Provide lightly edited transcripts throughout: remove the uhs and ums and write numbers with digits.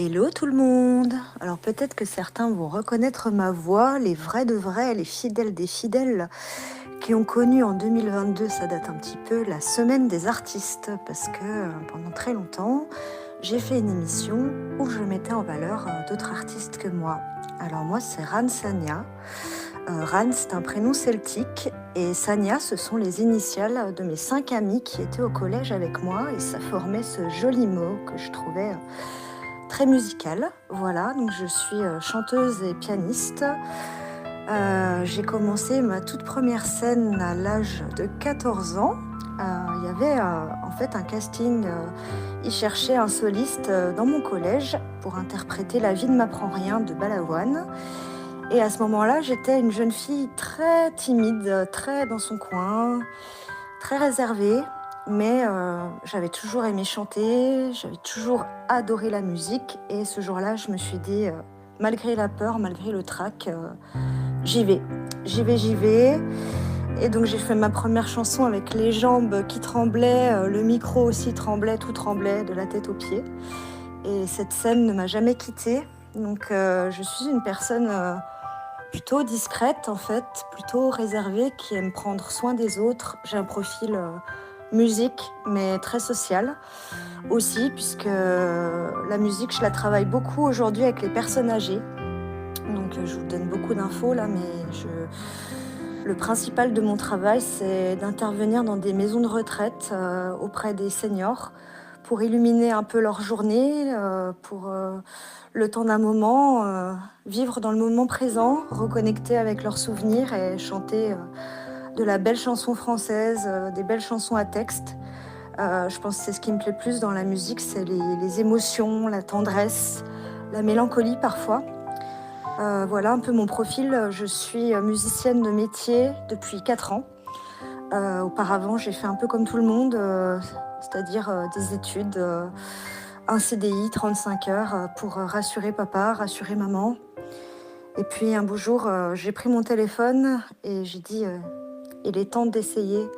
Hello tout le monde! Alors peut-être que certains vont reconnaître ma voix, les vrais de vrais, les fidèles des fidèles, qui ont connu en 2022, ça date un petit peu, la semaine des artistes, parce que pendant très longtemps, j'ai fait une émission où je mettais en valeur d'autres artistes que moi. Alors moi, c'est Ran Sania. Ran, c'est un prénom celtique, et Sania, ce sont les initiales de mes 5 amis qui étaient au collège avec moi, et ça formait ce joli mot que je trouvais très musical. Voilà, donc je suis chanteuse et pianiste. J'ai commencé ma toute première scène à l'âge de 14 ans. Il y avait en fait un casting, ils cherchaient un soliste dans mon collège pour interpréter La vie ne m'apprend rien de Balavoine. Et à ce moment-là, j'étais une jeune fille très timide, très dans son coin, très réservée. Mais j'avais toujours aimé chanter, j'avais toujours adoré la musique. Et ce jour-là, je me suis dit, malgré la peur, malgré le trac, j'y vais. J'y vais. Et donc j'ai fait ma première chanson avec les jambes qui tremblaient, le micro aussi tremblait, tout tremblait, de la tête aux pieds. Et cette scène ne m'a jamais quittée. Donc je suis une personne plutôt discrète en fait, plutôt réservée, qui aime prendre soin des autres. J'ai un profil musique, mais très sociale aussi, puisque la musique, je la travaille beaucoup aujourd'hui avec les personnes âgées. Donc je vous donne beaucoup d'infos là, mais le principal de mon travail, c'est d'intervenir dans des maisons de retraite auprès des seniors pour illuminer un peu leur journée, pour le temps d'un moment, vivre dans le moment présent, reconnecter avec leurs souvenirs et chanter de la belle chanson française, des belles chansons à texte. Je pense que c'est ce qui me plaît le plus dans la musique, c'est les émotions, la tendresse, la mélancolie parfois. Voilà un peu mon profil. Je suis musicienne de métier depuis 4 ans. Auparavant, j'ai fait un peu comme tout le monde, c'est-à-dire des études, un CDI, 35 heures, pour rassurer papa, rassurer maman. Et puis un beau jour, j'ai pris mon téléphone et j'ai dit il est temps d'essayer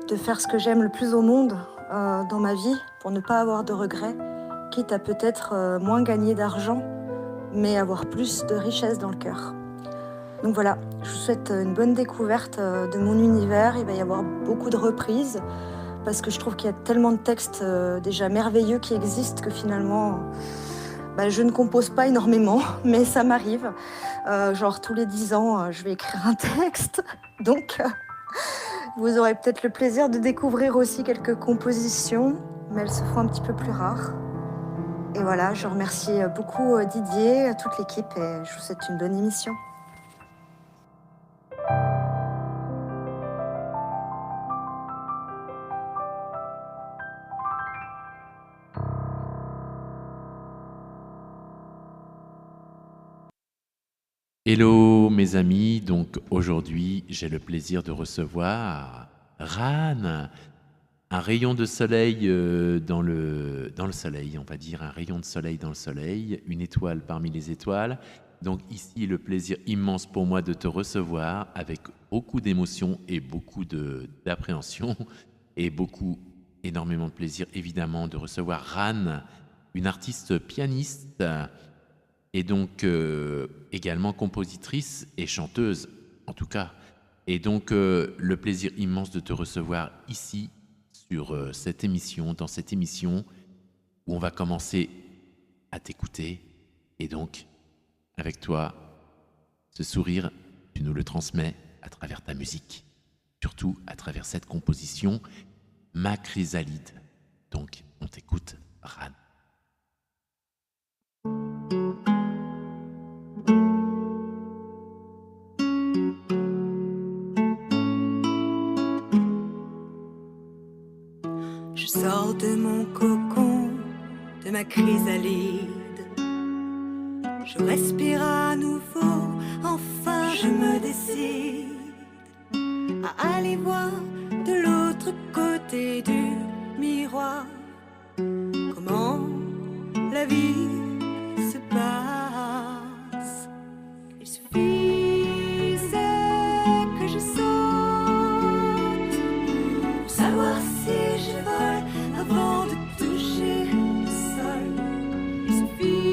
de faire ce que j'aime le plus au monde dans ma vie pour ne pas avoir de regrets, quitte à peut-être moins gagner d'argent, mais avoir plus de richesse dans le cœur. Donc voilà, je vous souhaite une bonne découverte de mon univers. Il va y avoir beaucoup de reprises parce que je trouve qu'il y a tellement de textes déjà merveilleux qui existent que finalement, je ne compose pas énormément, mais ça m'arrive. Genre tous les 10 ans, je vais écrire un texte. Donc vous aurez peut-être le plaisir de découvrir aussi quelques compositions, mais elles se font un petit peu plus rares. Et voilà, je remercie beaucoup Didier, toute l'équipe, et je vous souhaite une bonne émission. Hello mes amis, donc aujourd'hui j'ai le plaisir de recevoir Ran, un rayon de soleil dans le soleil, on va dire, un rayon de soleil dans le soleil, une étoile parmi les étoiles. Donc ici le plaisir immense pour moi de te recevoir avec beaucoup d'émotion et beaucoup d'appréhension et énormément de plaisir évidemment de recevoir Ran, une artiste pianiste et donc également compositrice et chanteuse, en tout cas. Et donc le plaisir immense de te recevoir ici sur cette émission, dans cette émission où on va commencer à t'écouter. Et donc, avec toi, ce sourire, tu nous le transmets à travers ta musique, surtout à travers cette composition, Ma Chrysalide. Donc, on t'écoute, Ran. Je sors de mon cocon, de ma chrysalide. Je respire à nouveau, enfin je me décide à aller voir de l'autre côté du miroir comment la vie se passe. Il suffisait que je saute pour savoir si je vole avant de toucher le sol. Il suffit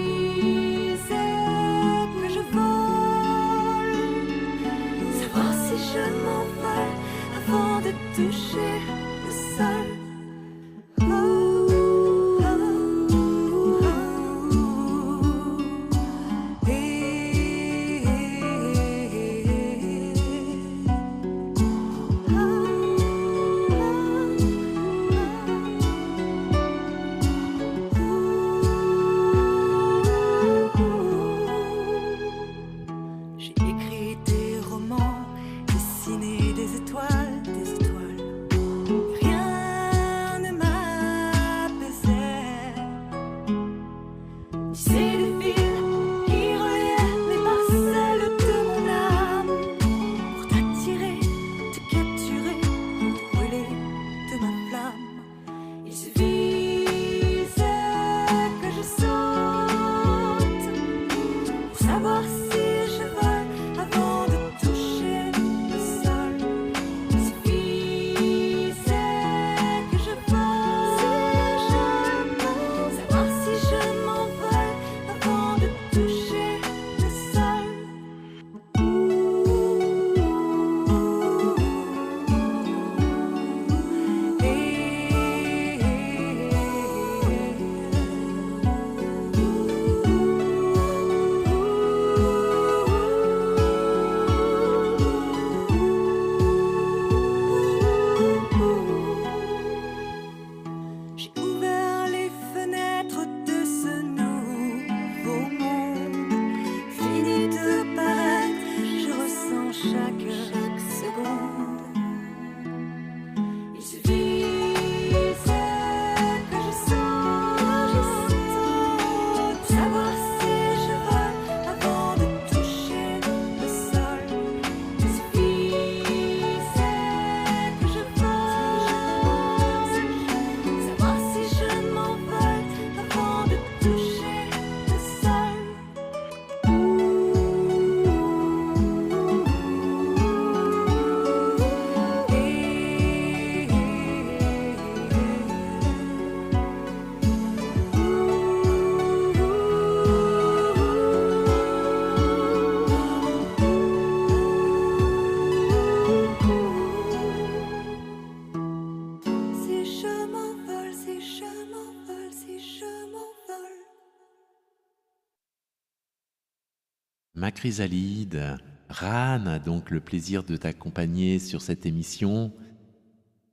ma chrysalide, Ran, donc le plaisir de t'accompagner sur cette émission.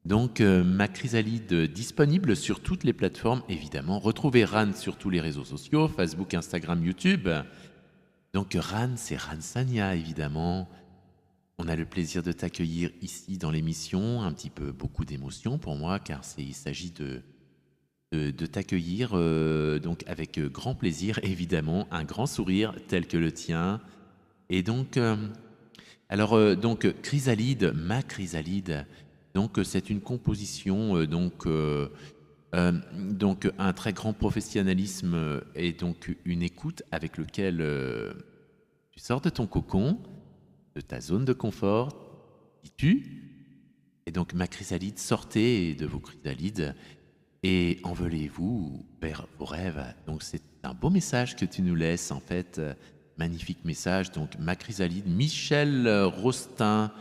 Donc ma chrysalide disponible sur toutes les plateformes, évidemment. Retrouvez Ran sur tous les réseaux sociaux, Facebook, Instagram, YouTube. Donc Ran, c'est Ran Sanya, évidemment. On a le plaisir de t'accueillir ici dans l'émission, un petit peu beaucoup d'émotions pour moi, car il s'agit de t'accueillir donc avec grand plaisir, évidemment, un grand sourire tel que le tien. Et donc, donc chrysalide, ma chrysalide, donc c'est une composition, donc un très grand professionnalisme et donc une écoute avec lequel tu sors de ton cocon, de ta zone de confort, dis-tu. Et donc ma chrysalide, sortez de vos chrysalides et envolez-vous vers vos rêves. Donc c'est un beau message que tu nous laisses en fait, magnifique message. Donc ma chrysalide, Michel Rostin,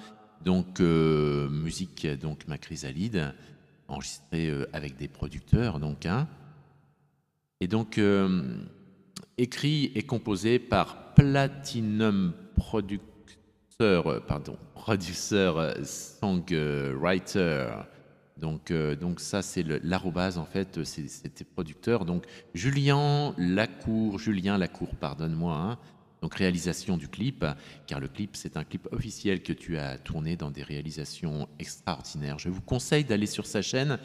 donc musique, donc ma chrysalide, enregistrée avec des producteurs donc et donc écrit et composé par Platinum Producer Songwriter. Donc ça c'est l'arrobase en fait, c'était producteur. Donc Julien Lacour, pardonne-moi. Donc réalisation du clip, car le clip c'est un clip officiel que tu as tourné dans des réalisations extraordinaires. Je vous conseille d'aller sur sa chaîne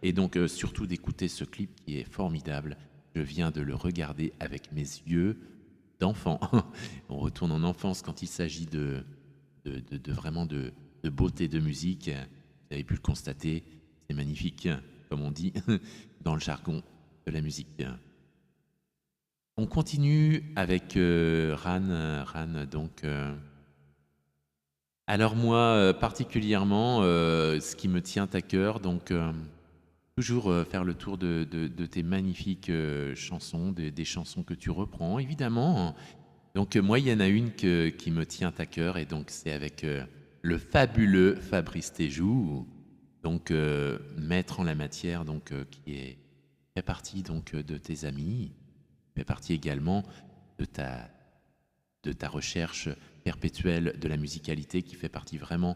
et donc surtout d'écouter ce clip qui est formidable. Je viens de le regarder avec mes yeux d'enfant. On retourne en enfance quand il s'agit de vraiment de beauté de musique. Vous avez pu le constater, c'est magnifique, comme on dit dans le jargon de la musique. On continue avec Ran. Donc, alors moi, particulièrement, ce qui me tient à cœur, donc toujours faire le tour de tes magnifiques chansons, des chansons que tu reprends, évidemment. Donc moi, il y en a une qui me tient à cœur, et donc c'est avec le fabuleux Fabrice Téjoux, donc maître en la matière, donc qui fait partie donc de tes amis, fait partie également de ta recherche perpétuelle de la musicalité, qui fait partie vraiment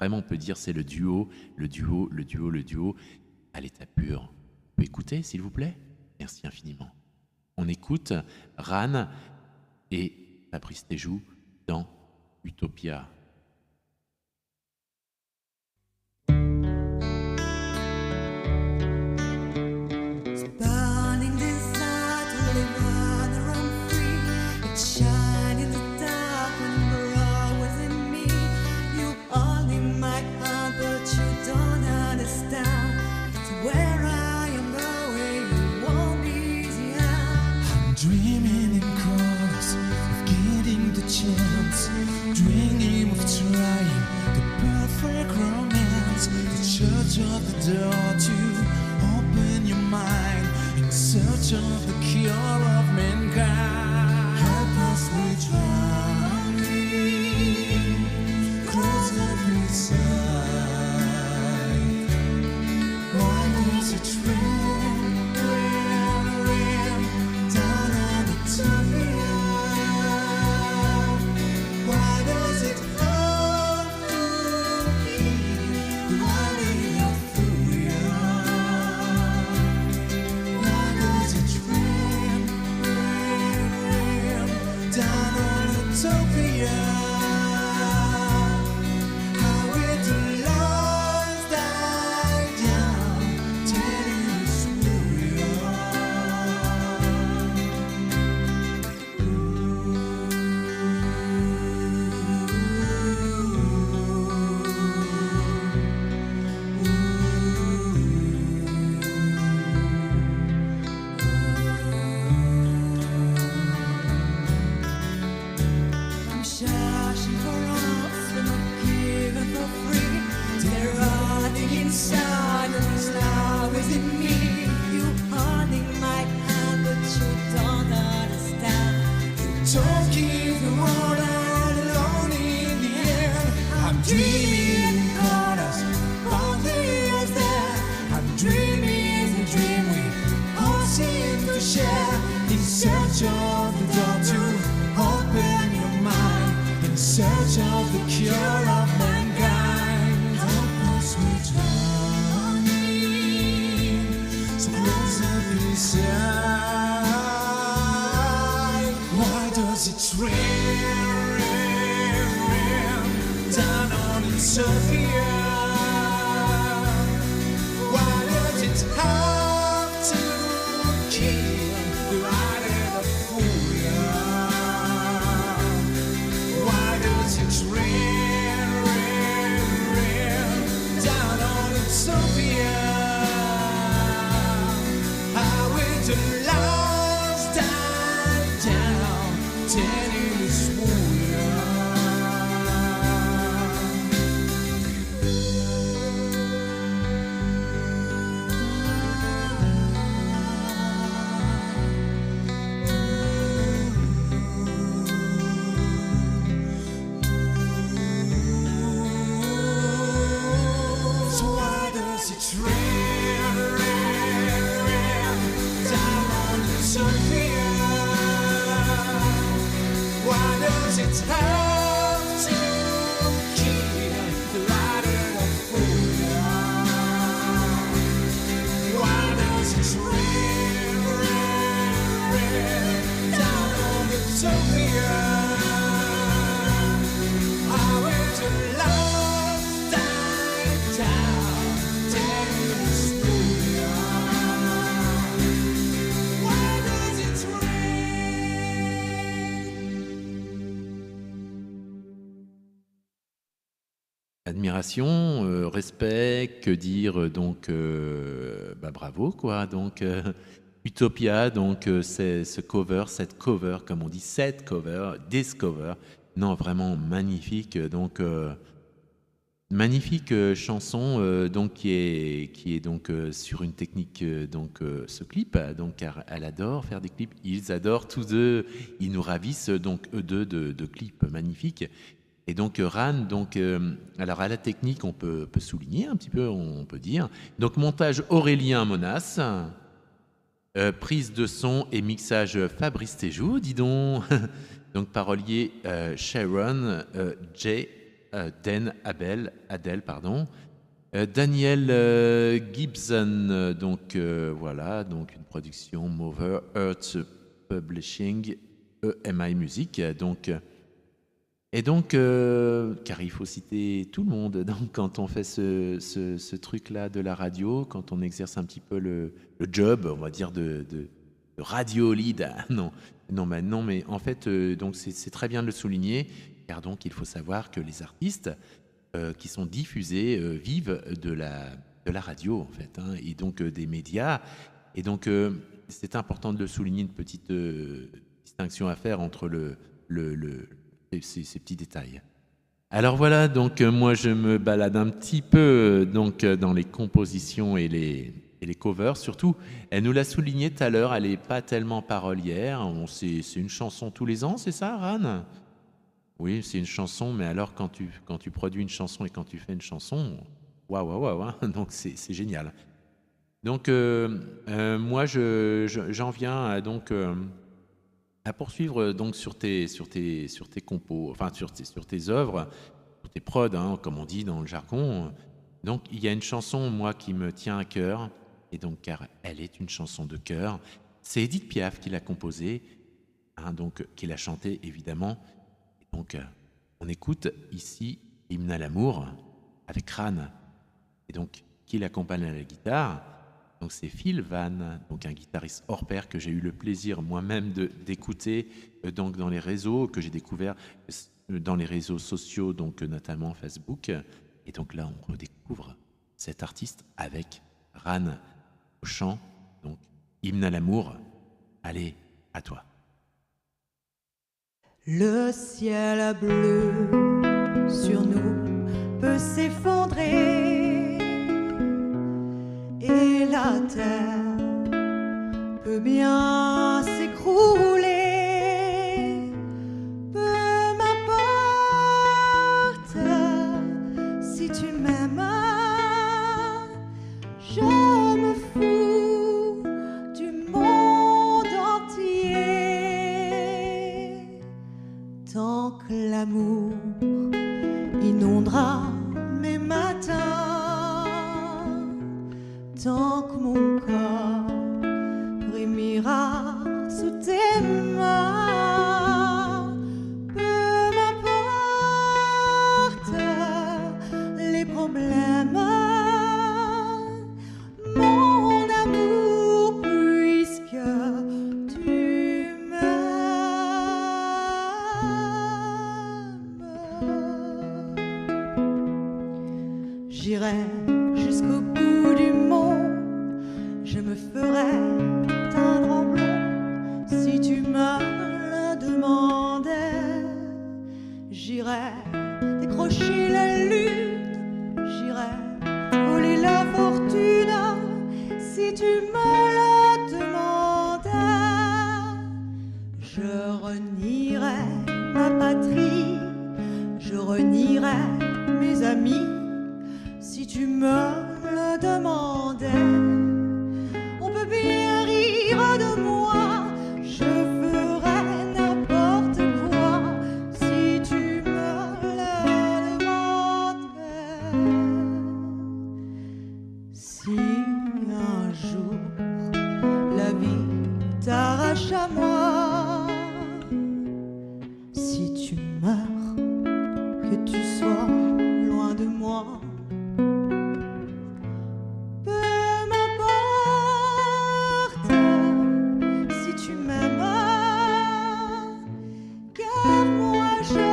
on peut dire c'est le duo à l'état pur. On peut écouter s'il vous plaît? Merci infiniment. On écoute Ran et Fabrice Téjoux dans Utopia. Of the door to open your mind in search of the cure of mankind. Helplessly trying, close every side. Why does it rain down on the utopia? Why does it have to be? Why search of the door to open inside. Why does it rain, rain, rain down on Sophia? Why does it have to kill the light and the fool? Why does it rain, rain, rain down on Sophia? How will the lights die down, telling us who we are? So why does it rain, rain, rain down on Sophia? Why does it have to kill the light of the fool? Why does it rain, rain, rain down on Sophia? How will the lights die down, telling us who we are? Why does it rain? Admiration, respect, que dire, donc bravo quoi. Donc Utopia, donc c'est ce cover, cette cover, comme on dit, cette cover, this cover, non vraiment magnifique. Donc magnifique chanson, donc qui est donc sur une technique donc ce clip, donc car elle adore faire des clips, ils adorent tous deux, ils nous ravissent donc eux deux de clips magnifiques. Et donc Ran, donc alors à la technique on peut souligner un petit peu, on peut dire. Donc montage Aurélien Monas, prise de son et mixage Fabrice Téjou, dis donc. Donc parolier Sharon J. Adèle, pardon. Daniel Gibson, donc voilà, donc une production Mover Earth Publishing, EMI Music, donc. Et donc, car il faut citer tout le monde, donc quand on fait ce truc-là de la radio, quand on exerce un petit peu le job, on va dire de radio lead, non, mais en fait, donc c'est très bien de le souligner, car donc il faut savoir que les artistes qui sont diffusés vivent de la radio en fait, hein, et donc des médias, et donc c'est important de le souligner, une petite distinction à faire entre ces petits détails. Alors voilà, donc moi je me balade un petit peu donc dans les compositions et les covers surtout. Elle nous l'a souligné tout à l'heure, elle n'est pas tellement parolière. C'est une chanson tous les ans, c'est ça, Ran? Oui, c'est une chanson, mais alors quand tu produis une chanson et quand tu fais une chanson, waouh, hein, donc c'est génial. Donc moi j'en viens à donc à poursuivre donc sur tes compos, enfin sur tes œuvres, sur tes prods, hein, comme on dit dans le jargon. Donc il y a une chanson moi qui me tient à cœur, et donc car elle est une chanson de cœur. C'est Édith Piaf qui l'a composée, hein, donc qui l'a chantée évidemment. Et donc on écoute ici Hymne à l'amour avec Ran, et donc qui l'accompagne à la guitare. Donc c'est Phil Van, donc un guitariste hors pair que j'ai eu le plaisir moi-même d'écouter donc dans les réseaux, que j'ai découvert dans les réseaux sociaux, donc notamment Facebook. Et donc là, on redécouvre cet artiste avec Ran au chant, donc Hymne à l'amour. Allez, à toi. Le ciel bleu sur nous peut s'effondrer et la terre peut bien s'écrouler. Peu m'importe si tu m'aimes, je me fous du monde entier. Tant que l'amour inondera mes matins, tant que mon corps le demandais, je renierais ma patrie, je renierais mes amis, si tu me le demandais. On peut bien rire de moi, je ferais n'importe quoi, si tu me le demandais. Si un jour la vie t'arrache à moi, si tu meurs, que tu sois loin de moi, peu m'importe si tu m'aimes, car moi je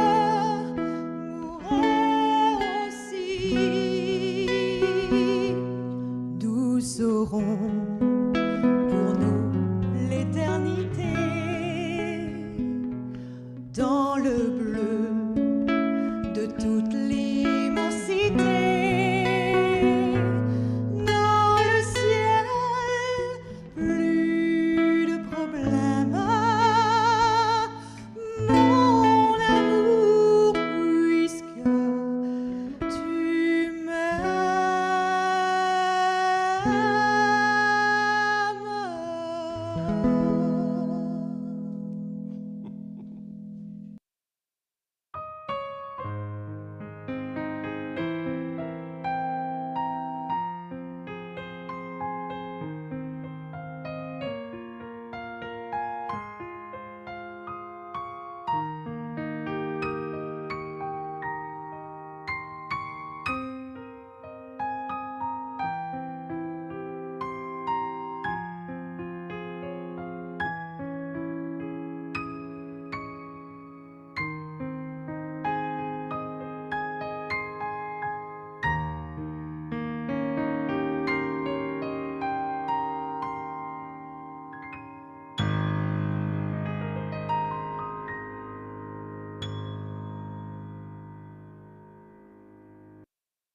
mourrai aussi. Nous saurons pour nous l'éternité dans le bleu de toute l'immensité, dans le ciel, plus de problèmes, mon amour, puisque tu m'aimes.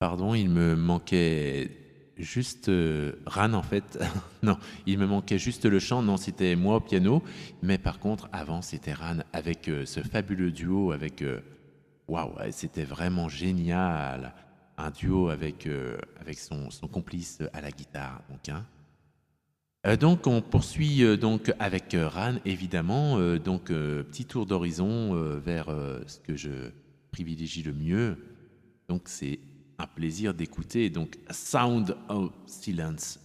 Pardon, il me manquait juste Ran en fait. Non, il me manquait juste le chant. Non, c'était moi au piano. Mais par contre, avant, c'était Ran avec ce fabuleux duo avec. Waouh, ouais, c'était vraiment génial. Un duo avec son complice à la guitare. Donc on poursuit donc avec Ran, évidemment. Petit tour d'horizon vers ce que je privilégie le mieux. Donc c'est un plaisir d'écouter. Donc Sound of Silence.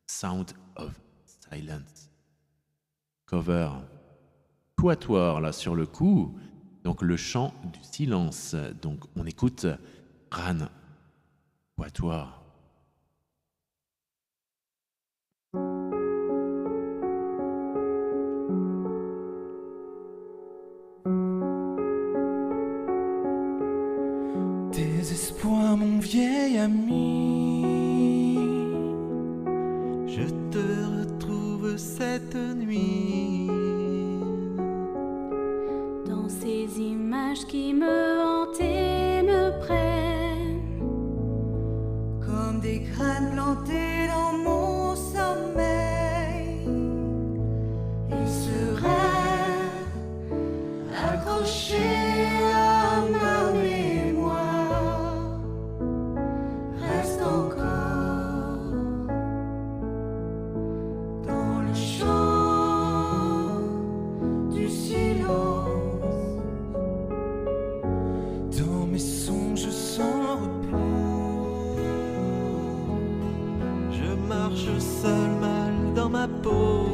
Sound of Silence. Cover. Quatuor là sur le coup. Donc le chant du silence. Donc on écoute Ran. Quatuor. Désespoir, mon vieil ami, je te retrouve cette nuit. Dans ces images qui me hantent et me prennent Comme des graines plantées dans mon sommeil, il serait accroché à ma mémoire, reste encore dans le chant du silence. Dans mes songes sans repos, je marche seul mal dans ma peau.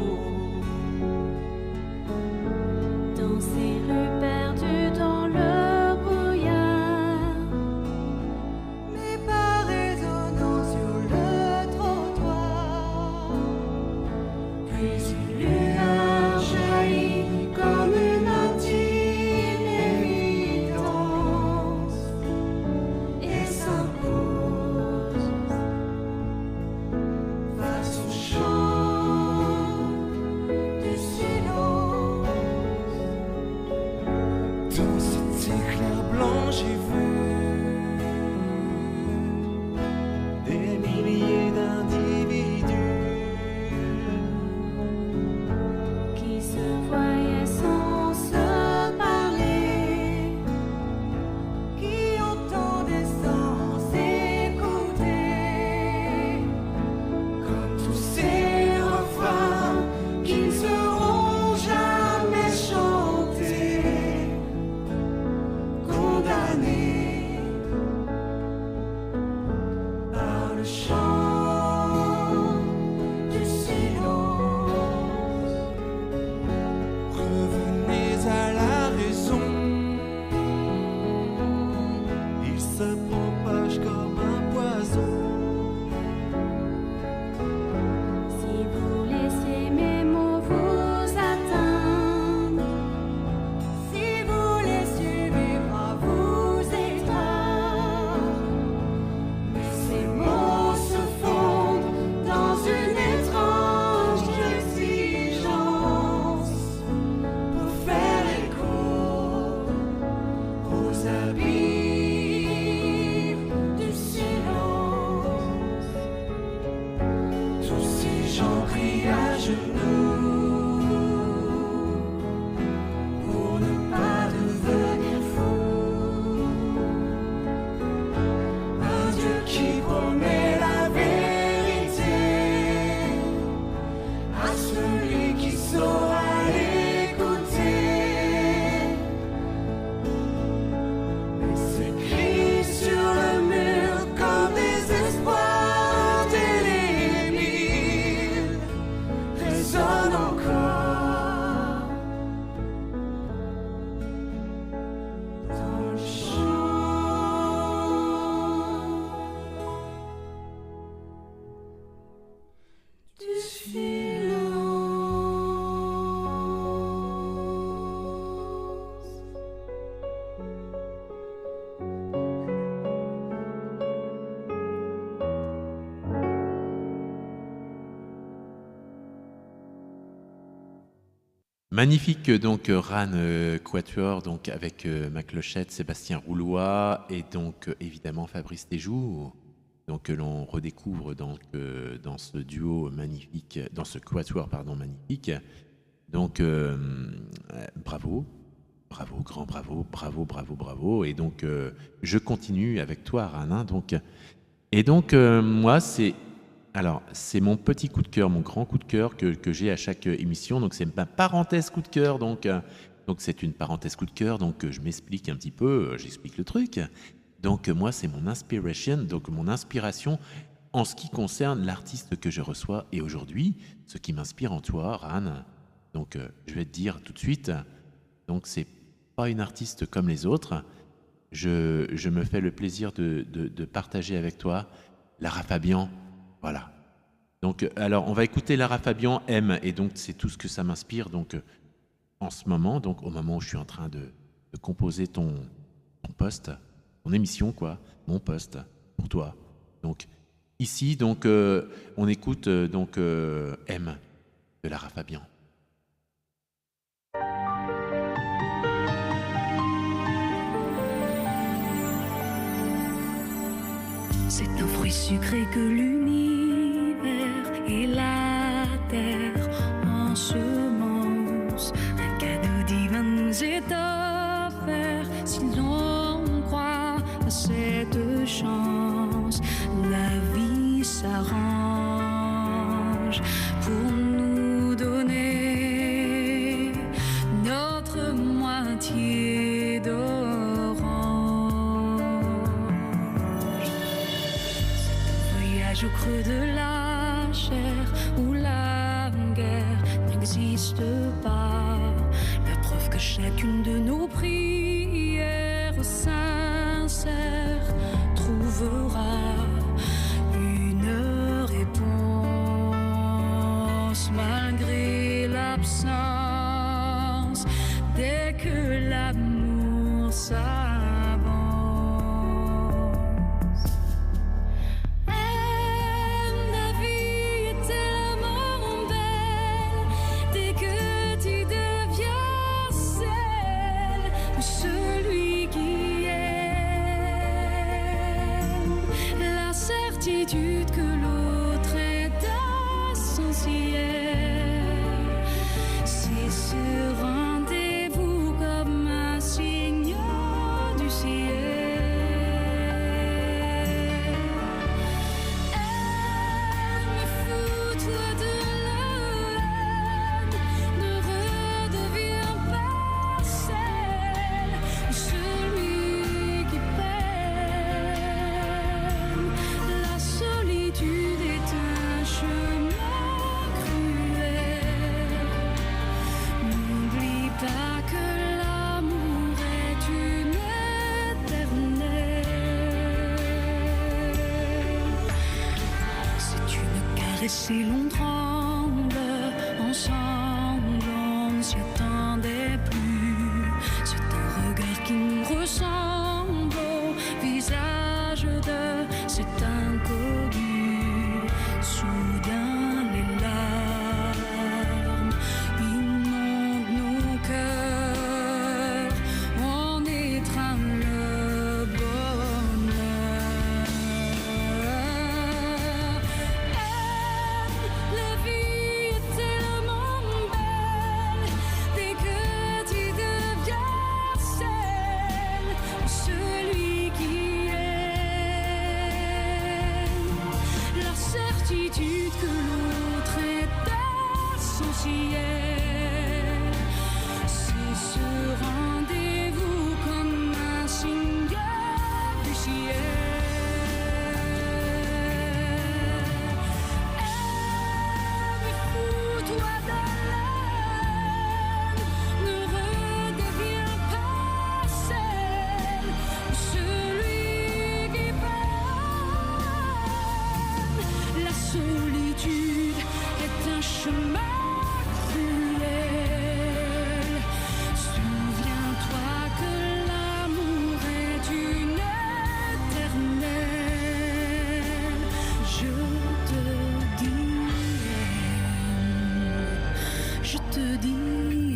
dans ces rues perdues dans le brouillard. Mes pas résonnant sur le trottoir, puis une lueur jaillit comme une intime évidence et s'impose face au chant genoux pour ne pas devenir fou. Un Dieu qui promet la vérité à celui qui saura l'écouter. Et s'écrit sur le mur comme des espoirs indélébiles résonnent encore dans le chant du silence. Magnifique donc Ran Quatuor donc avec ma clochette, Sébastien Roulois et donc évidemment Fabrice Téjoux, donc que l'on redécouvre dans ce duo magnifique, dans ce quatuor pardon magnifique. Donc bravo, grand bravo et donc je continue avec toi Ran hein, donc et donc moi c'est mon petit coup de cœur, mon grand coup de cœur que j'ai à chaque émission. Donc, c'est ma parenthèse coup de cœur. Donc c'est une parenthèse coup de cœur. Donc, je m'explique un petit peu, j'explique le truc. Donc, moi, c'est mon inspiration, donc mon inspiration en ce qui concerne l'artiste que je reçois. Et aujourd'hui, ce qui m'inspire en toi, Ran, donc je vais te dire tout de suite, donc c'est pas une artiste comme les autres. Je me fais le plaisir de partager avec toi Lara Fabian. Voilà. Donc, alors, on va écouter Lara Fabian, M, et donc c'est tout ce que ça m'inspire. Donc, en ce moment, donc au moment où je suis en train de composer ton post, ton émission, quoi, mon post pour toi. Donc, ici, donc, on écoute donc M de Lara Fabian. C'est un fruit sucré que l'univers et la terre ensemencent. Un cadeau divin nous est offert si l'on croit à cette chance. La vie s'arrange pour nous donner notre moitié d'orange. Voyage au creux de la chair où la guerre n'existe pas. La preuve que chacune de nos prières sincères trouvera une réponse malgré l'absence. Dès que l'amour s'avance. Que l'autre est essentiel, c'est ce rendez-vous comme un signe du ciel. Mais fous-toi de la haine, ne redeviens pas celle ou celui qui peine. La solitude est un chemin cruel. N'oublie pas que l'amour est une éternelle. C'est une caresse et l'on tremble ensemble, on ne s'y attendait plus. C'est un regard qui nous ressemble au visage de cet inconnu. Soudain les larmes inondent nos cœurs, on étreint le bonheur. La vie est ciel. C'est ce rendez-vous comme un signe du ciel. Aime et fous-toi de l'âme, ne redeviens pas celle ou celui qui peine. La solitude est un chemin cruel. Souviens-toi que l'amour est une éternelle. Je te dis, je te dis,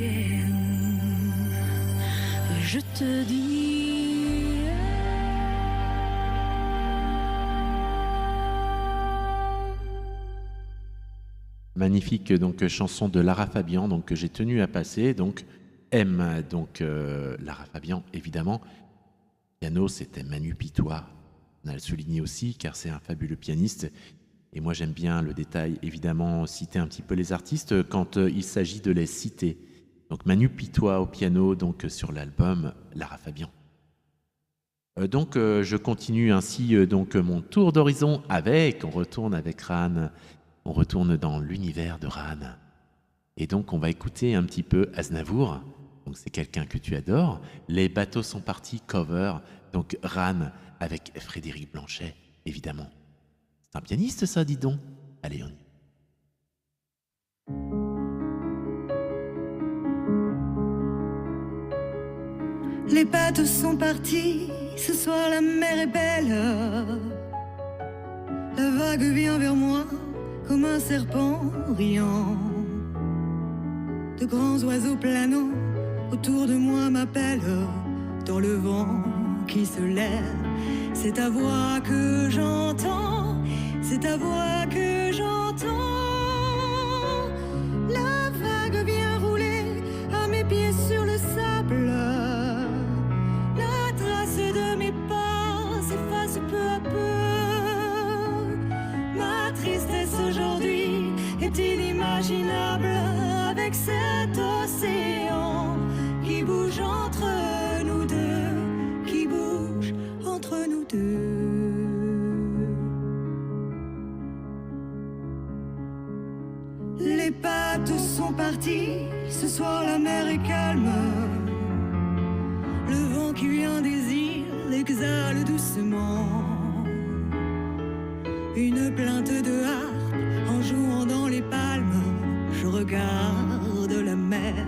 je te dis. Magnifique donc chanson de Lara Fabian donc que j'ai tenu à passer donc M donc Lara Fabian évidemment. Piano c'était Manu Pitois. On a le souligné aussi car c'est un fabuleux pianiste et moi j'aime bien le détail évidemment citer un petit peu les artistes quand il s'agit de les citer. Donc Manu Pitois au piano donc sur l'album Lara Fabian. Donc je continue ainsi donc mon tour d'horizon avec on retourne avec Ran. On retourne dans l'univers de Ran. Et donc, on va écouter un petit peu Aznavour. Donc, c'est quelqu'un que tu adores. Les bateaux sont partis, cover. Donc, Ran avec Frédéric Blanchet, évidemment. C'est un pianiste, ça, dis donc. Allez, on y va. Les bateaux sont partis, ce soir la mer est belle. La vague vient vers moi comme un serpent riant. De grands oiseaux planants autour de moi m'appellent. Dans le vent qui se lève, c'est ta voix que j'entends, c'est ta voix que j'entends. La vague vient rouler à mes pieds sur le sable. La trace de mes pas s'efface peu à peu. Ma tristesse aujourd'hui est inimaginable avec cet océan qui bouge entre nous deux, qui bouge entre nous deux. Les bateaux sont partis, ce soir la mer est calme. Le vent qui vient des îles exhale doucement une plainte de harpe en jouant dans les palmes. Je regarde la mer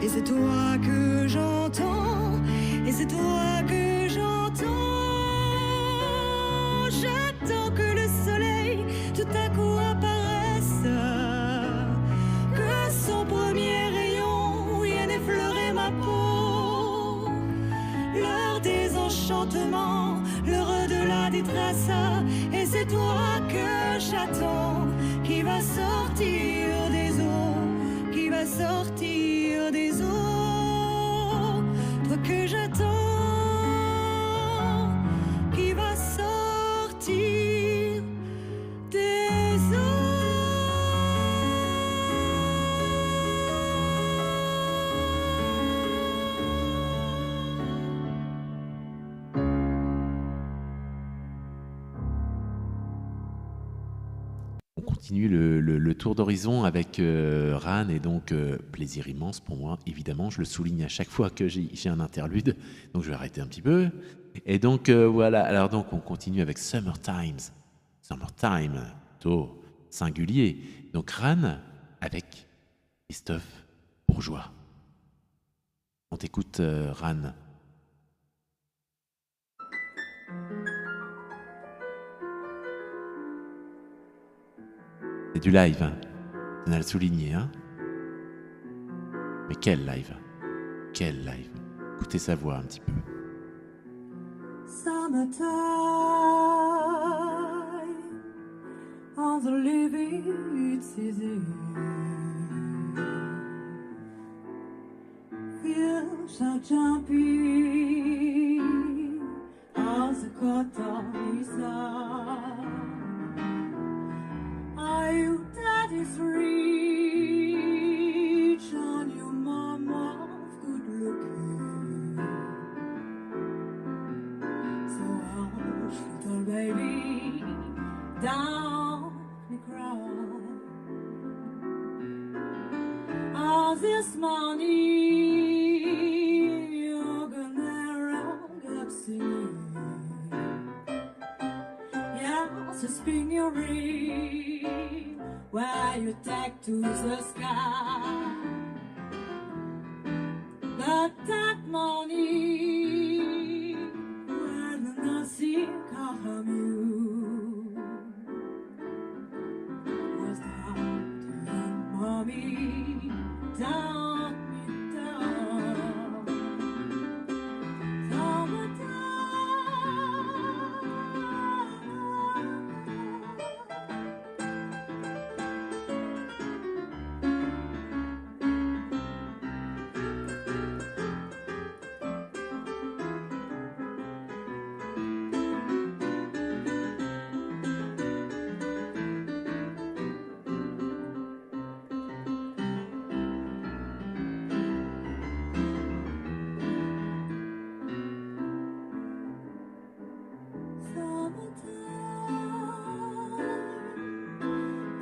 et c'est toi que j'entends, et c'est toi que j'entends. J'attends que le soleil tout à coup apparaisse, que son premier rayon vienne effleurer ma peau. L'heure des enchantements, l'heure de la détresse, et c'est toi que j'attends, qui va sortir des eaux, qui va sortir des eaux. Toi que j'attends, qui va sortir des eaux. On continue le tour d'horizon avec Ran et donc plaisir immense pour moi, évidemment. Je le souligne à chaque fois que j'ai un interlude, donc je vais arrêter un petit peu. Et donc voilà, alors donc on continue avec Summertime, plutôt singulier. Donc Ran avec Christophe Bourgeois. On t'écoute Ran. C'est du live, hein. On a le souligné, hein. Mais quel live? Quel live? Écoutez sa voix un petit peu. Summertime on the living city. Fields are jumping as the cotton is out. Are you 33? 'cause this morning you're gonna get singing. Yeah, so spin your ring while you take to the sky. But that morning when nothing come you was down to young mommy, down me down,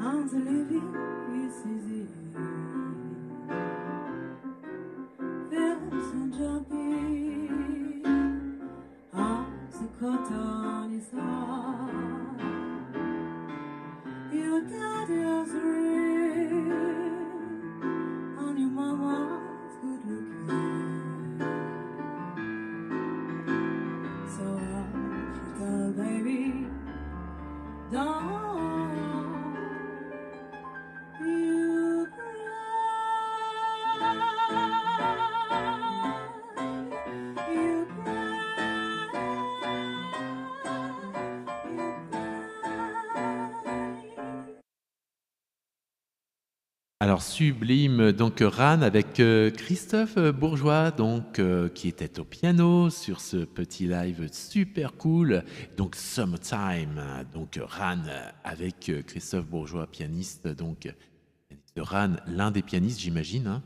and the living is easy. There's no jumping as the cotton is hard. Your daddy's rich and your mama's good looking. So little baby, don't you cry, you cry, you cry. Alors sublime, donc Ran avec Christophe Bourgeois, donc qui était au piano sur ce petit live super cool. Donc Summertime, donc Ran avec Christophe Bourgeois, pianiste, donc pianiste de Ran, l'un des pianistes j'imagine. Hein.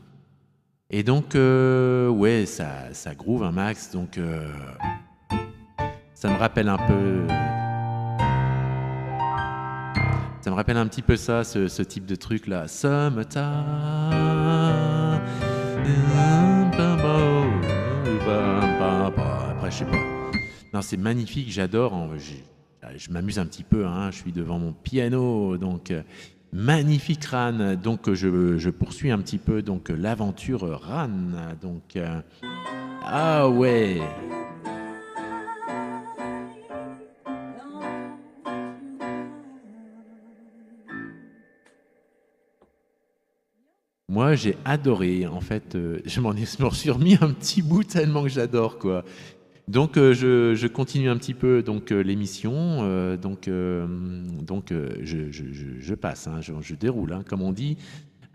Et donc ouais, ça groove un max, donc ça me rappelle un peu. Ça me rappelle un petit peu ça, ce type de truc là. Summertime. Après, je sais pas. Non, c'est magnifique, j'adore. Je m'amuse un petit peu, hein. Je suis devant mon piano, donc magnifique Ran. Donc je poursuis un petit peu donc l'aventure Ran. Donc ah ouais. Moi, j'ai adoré. En fait, je m'en suis remis un petit bout tellement que j'adore, quoi. Donc, je continue un petit peu donc l'émission. Je passe, hein, je déroule, hein, comme on dit.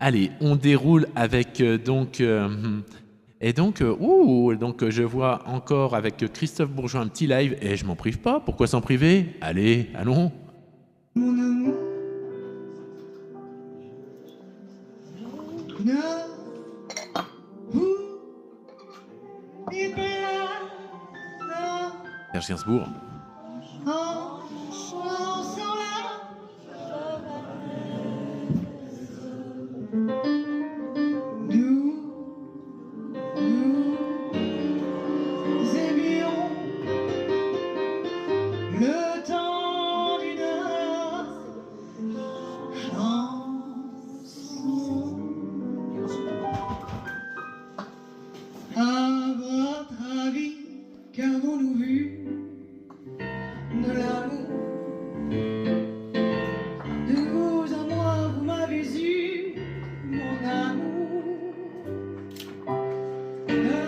Allez, on déroule avec donc et donc donc je vois encore avec Christophe Bourgeois un petit live et je m'en prive pas. Pourquoi s'en priver? Allez, allons. Mon amour, ne vous déplaise Serge Gainsbourg. en chanson là. Nous aimions le temps d'une chanson. À votre avis, qu'avons-nous vu de l'amour? De vous à moi, vous m'avez eu, mon amour. Ne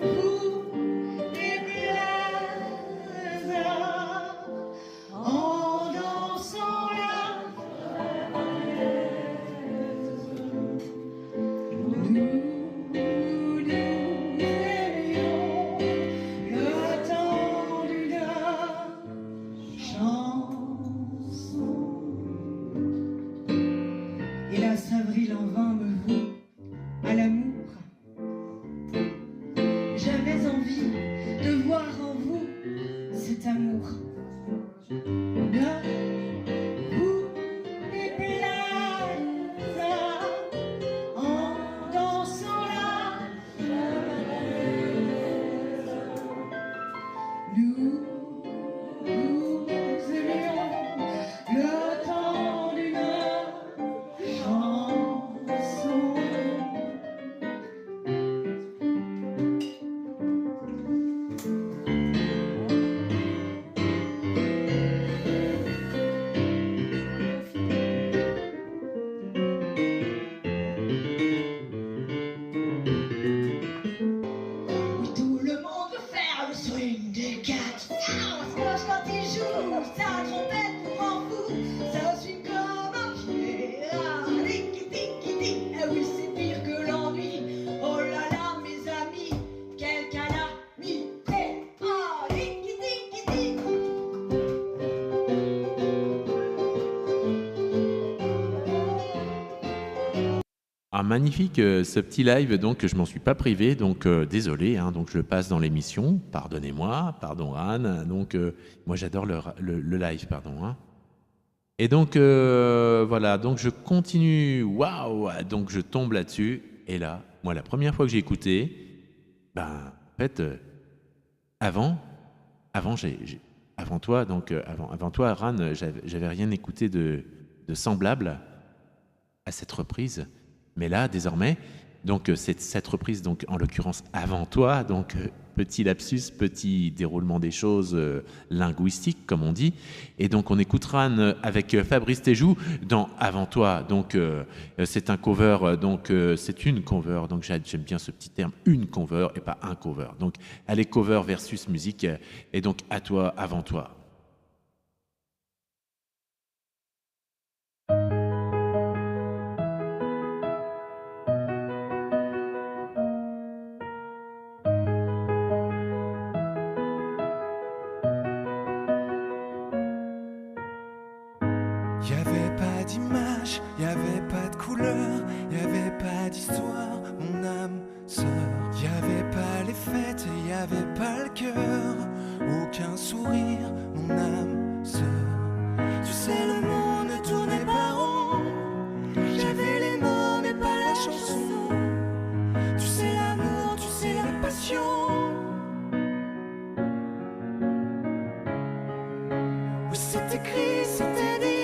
vous déplaise en dansant la nous aimions le temps d'une chanson. Hélas, avril en vain me vaut à l'amour. J'avais envie de voir en vous cet amour. Ne vous déplaise en Ah, magnifique ce petit live, donc je m'en suis pas privé, donc désolé, hein, donc je le passe dans l'émission, pardonnez-moi, pardon Anne, donc moi j'adore le live, pardon. Hein. Et donc voilà, donc je continue, waouh, donc je tombe là-dessus, et là, moi la première fois que j'ai écouté, ben en fait, avant, avant, avant toi, donc avant toi, Ran, j'avais rien écouté de semblable à cette reprise. Mais là, désormais, donc cette reprise, donc en l'occurrence avant toi, donc petit lapsus, petit déroulement des choses linguistiques, comme on dit. Et donc on écoutera avec Fabrice Téjou dans Avant toi. Donc c'est un cover, donc c'est une cover. Donc j'aime bien ce petit terme, une cover et pas un cover. Donc allez, cover versus musique. Et donc à toi, avant toi. Y avait pas d'image, y avait pas de couleur, y avait pas d'histoire, mon âme sœur. Y avait pas les fêtes, y avait pas le cœur, aucun sourire, mon âme sœur. Tu sais, le monde ne tournait pas rond, j'avais les mots mais pas la chanson. Tu sais l'amour, tu sais la passion. Oui, c'est écrit, c'était dit.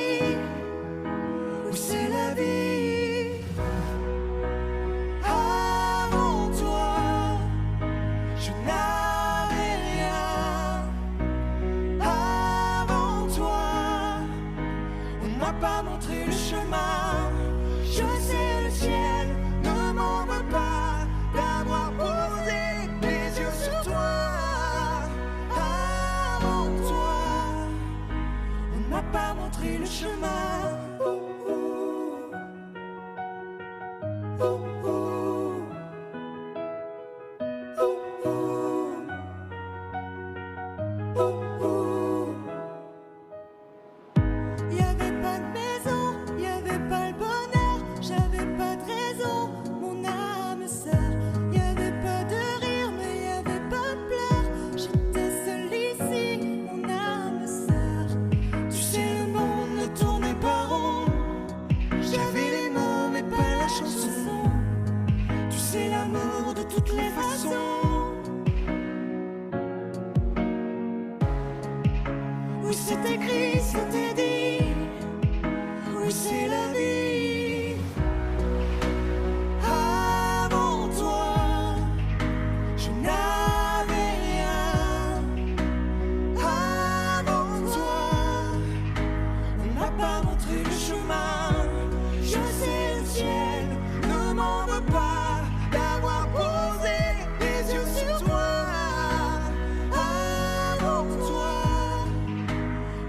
Oui, c'est la vie. Avant toi, je n'avais rien. Avant toi, on m'a pas montré le chemin. Je sais, le ciel ne m'en veut pas d'avoir posé les yeux sur toi. Avant toi, on m'a pas montré le chemin. Y avait pas de maison, y avait pas le bonheur, j'avais pas de raison, mon âme sœur. Y avait pas de rire, mais y avait pas de pleurs. J'étais seule ici, mon âme sœur. Tu sais, le monde ne tournait pas rond. J'avais les mots, mais pas la chanson. Tu sais, l'amour de toutes les façons. Oui, c'est écrit, c'était dit. Oui, c'est la vie. Avant toi, je n'avais rien. Avant toi, on m'a pas montré le chemin. Je sais, le ciel ne m'en veut pas d'avoir posé les yeux sur toi. Avant toi,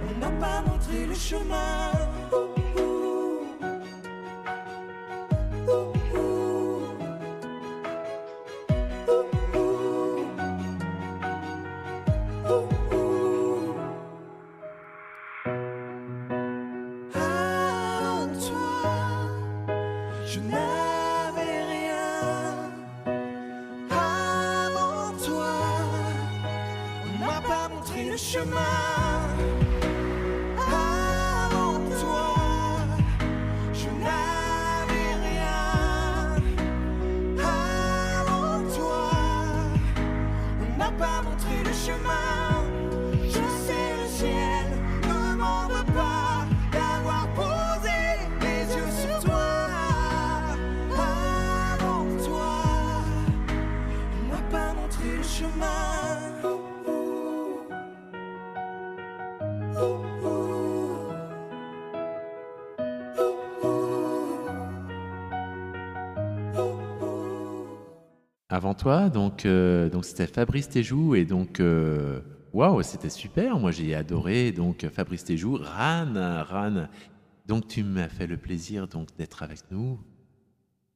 on m'a pas montré le chemin. Avant toi, je n'avais rien. Avant toi, on m'a pas montré le chemin. Avant toi, je n'avais rien. Avant toi, on m'a pas montré le chemin. Je sais, le ciel ne m'en veut pas d'avoir posé les yeux sur toi. Avant toi, on m'a pas montré le chemin. Avant toi, donc c'était Fabrice Téjou et donc waouh, c'était super. Moi j'ai adoré donc Fabrice Téjou, Ran. Donc tu m'as fait le plaisir donc d'être avec nous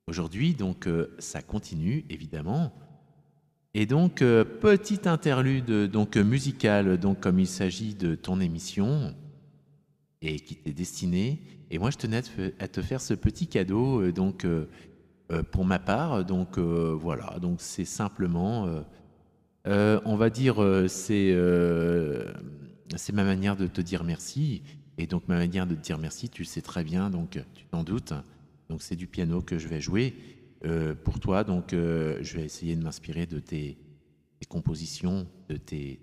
aujourd'hui. Donc ça continue évidemment. Et donc petite interlude donc musical donc comme il s'agit de ton émission et qui t'est destinée. Et moi je tenais à te faire ce petit cadeau pour ma part. Donc voilà, donc c'est simplement, on va dire, c'est ma manière de te dire merci. Et donc ma manière de te dire merci, tu le sais très bien, donc tu t'en doutes. Donc c'est du piano que je vais jouer pour toi. Donc je vais essayer de m'inspirer de tes compositions, de tes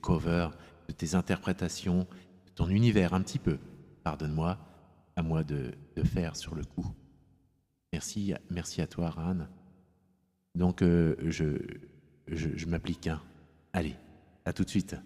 covers, de tes interprétations, de ton univers un petit peu. Pardonne-moi, à moi de faire sur le coup. Merci à toi, Ran. Donc je m'applique. Hein. Allez, à tout de suite.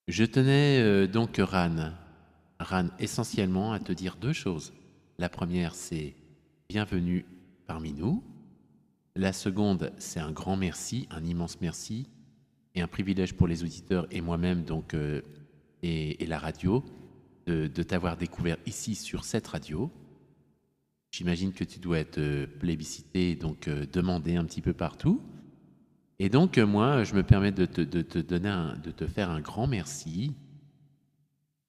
Je tenais donc, Ran, essentiellement à te dire deux choses. La première, c'est bienvenue parmi nous. La seconde, c'est un grand merci, un immense merci et un privilège pour les auditeurs et moi-même donc et la radio de t'avoir découvert ici sur cette radio. J'imagine que tu dois être plébiscité, donc demandé un petit peu partout. Et donc moi, je me permets de te faire un grand merci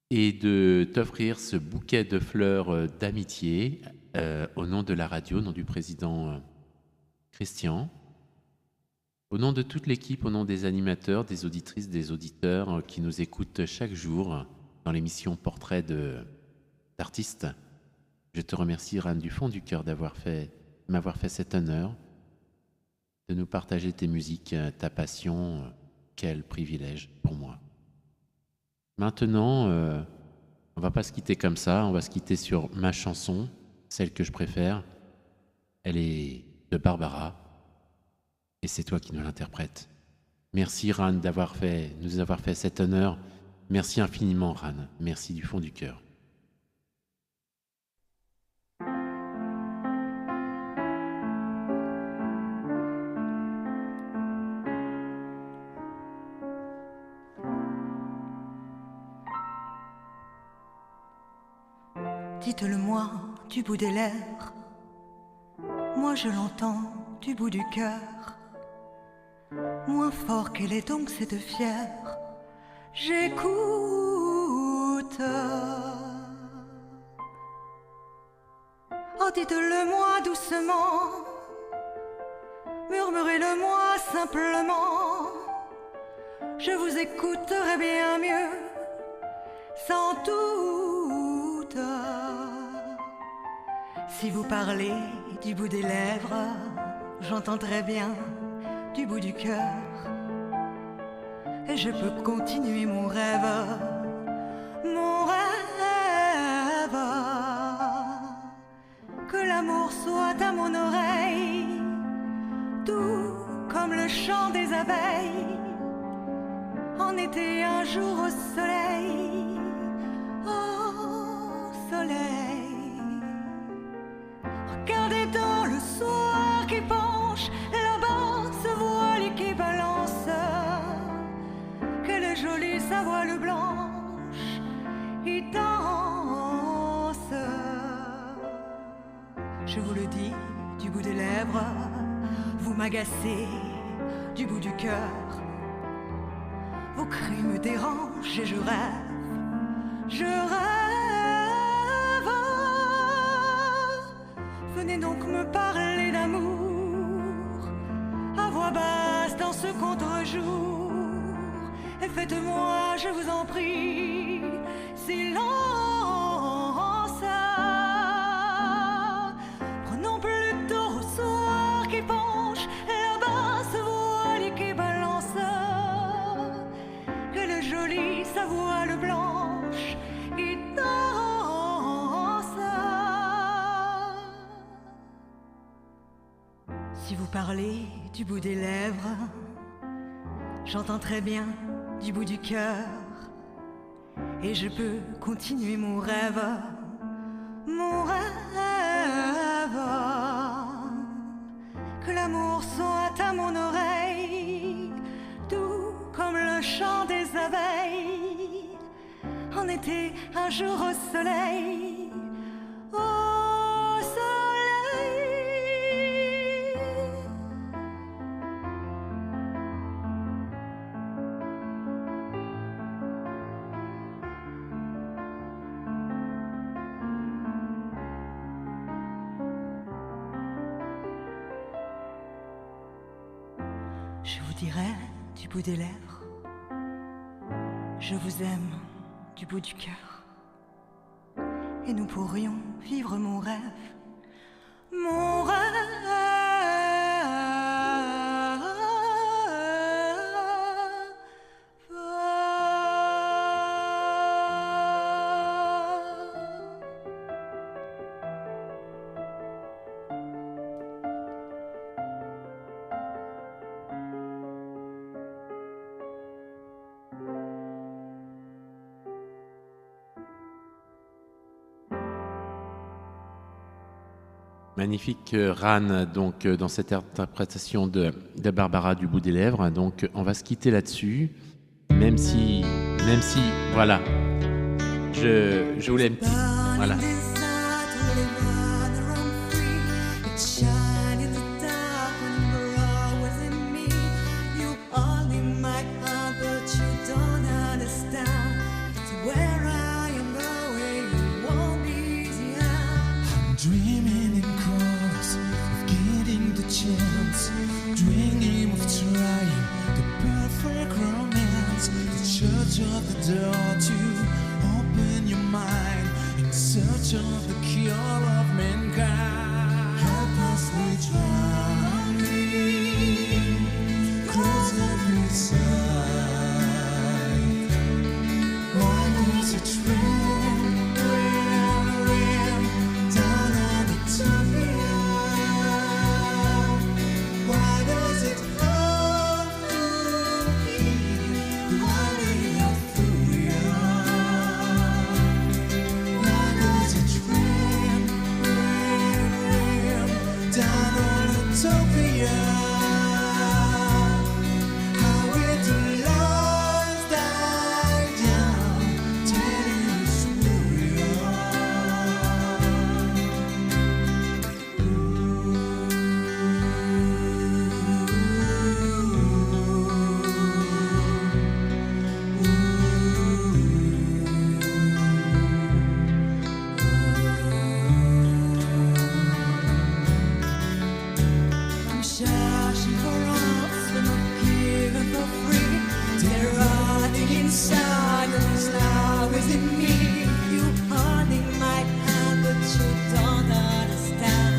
et de t'offrir ce bouquet de fleurs d'amitié au nom de la radio, au nom du président Christian, au nom de toute l'équipe, au nom des animateurs, des auditrices, des auditeurs qui nous écoutent chaque jour dans l'émission Portrait d'artistes. Je te remercie, Ran, du fond du cœur m'avoir fait cet honneur de nous partager tes musiques, ta passion. Quel privilège pour moi. Maintenant, on va pas se quitter comme ça, on va se quitter sur ma chanson, celle que je préfère. Elle est de Barbara et c'est toi qui nous l'interprètes. Merci, Ran, nous avoir fait cet honneur. Merci infiniment, Ran. Merci du fond du cœur. Dites-le-moi du bout des lèvres, moi je l'entends du bout du cœur. Moins fort qu'elle est donc cette fière, j'écoute. Oh, dites-le-moi doucement, murmurez-le-moi simplement. Je vous écouterai bien mieux, sans doute. Si vous parlez du bout des lèvres, j'entends très bien du bout du cœur. Et je peux continuer mon rêve, mon rêve. Que l'amour soit à mon oreille, doux comme le chant des abeilles. En été, un jour au soleil, au soleil. Regardez dans le soir qui penche, là-bas ce voile qui balance. Quelle jolie sa voile blanche, il danse. Je vous le dis du bout des lèvres, vous m'agacez du bout du cœur. Vos cris me dérangent et je rêve, je rêve. Venez donc me parler d'amour à voix basse dans ce contre-jour. Et faites-moi, je vous en prie, silence. Prenons plutôt au soir qui penche, là-bas ce voile qui balance. Quelle jolie sa voile blanche qui danse. Si vous parlez du bout des lèvres, j'entends très bien du bout du cœur. Et je peux continuer mon rêve, mon rêve. Que l'amour soit à mon oreille, doux comme le chant des abeilles. En été, un jour au soleil, au soleil. Je vous dirai du bout des lèvres, je vous aime du bout du cœur. Et nous pourrions vivre mon rêve, mon rêve. Magnifique Ran, donc dans cette interprétation de Barbara du bout des lèvres. Donc on va se quitter là-dessus, même si, voilà, je voulais une petite, voilà. Dreaming in chorus of getting the chance, dreaming of trying the perfect romance, the church of the door to open your mind in search of the cure of mankind. Help us, we drowning, close every side. Why does it rain, rain, rain down on the Utopia? Why does it have to be running up through you? Why does it rain, rain, rain down on Utopia? How will the lights die down, telling us who we I'm searching for us, we're not given for free. They're running inside, and it's now within me. You holding my hand, but you don't understand.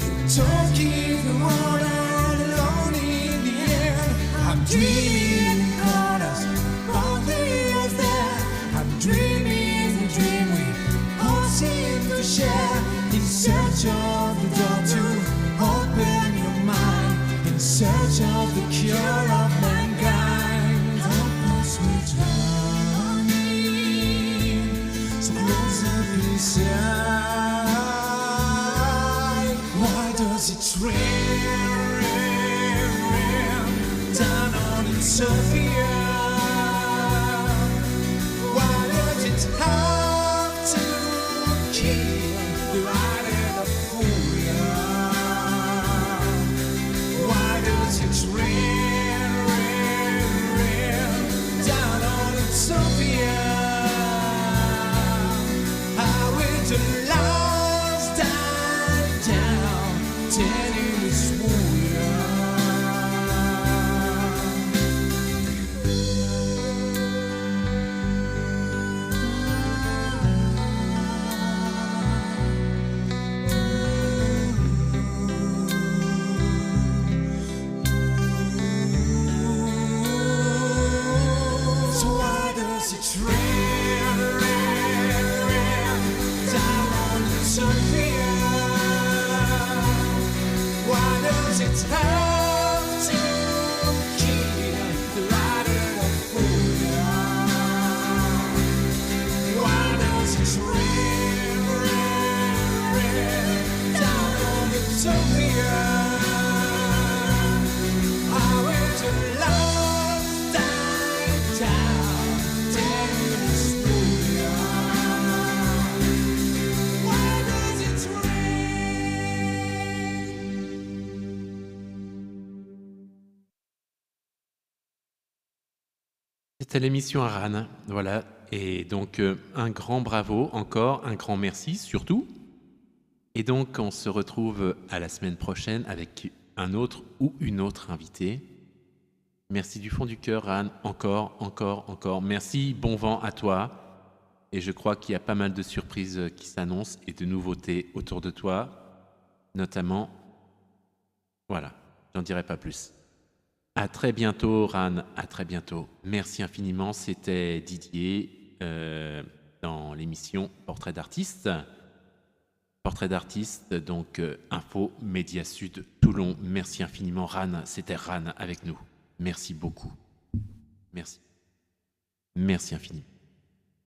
You don't give the world all alone in the end. I'm dreaming in corners, both ears there. I'm dreaming the dream we all seem to share. In search of the door to open your mind, in search of the cure of mankind. Help us, we're drowning, so close up inside. Why does it rain, rain, rain down on Utopia? Why does it have to kill the right and the fool? Why does it rain, rain, rain down on Utopia? How will the lights die down, telling us who we So why does it rain, rain, rain down on Utopia? Why does it have to kill the right and the fool? Why does it rain, rain, rain down on Utopia? How will the lights die down, telling us who we are? Why does it rain? C'était l'émission à Ran, voilà. Et donc un grand bravo encore, un grand merci surtout. Et donc on se retrouve à la semaine prochaine avec un autre ou une autre invitée. Merci du fond du cœur, Ran, encore. Merci, bon vent à toi. Et je crois qu'il y a pas mal de surprises qui s'annoncent et de nouveautés autour de toi, notamment. Voilà, j'en dirai pas plus. À très bientôt, Ran, à très bientôt. Merci infiniment, c'était Didier dans l'émission Portrait d'artiste. Portrait d'artiste, donc Info Média Sud Toulon. Merci infiniment, Ran, c'était Ran avec nous. Merci beaucoup. Merci. Merci infiniment.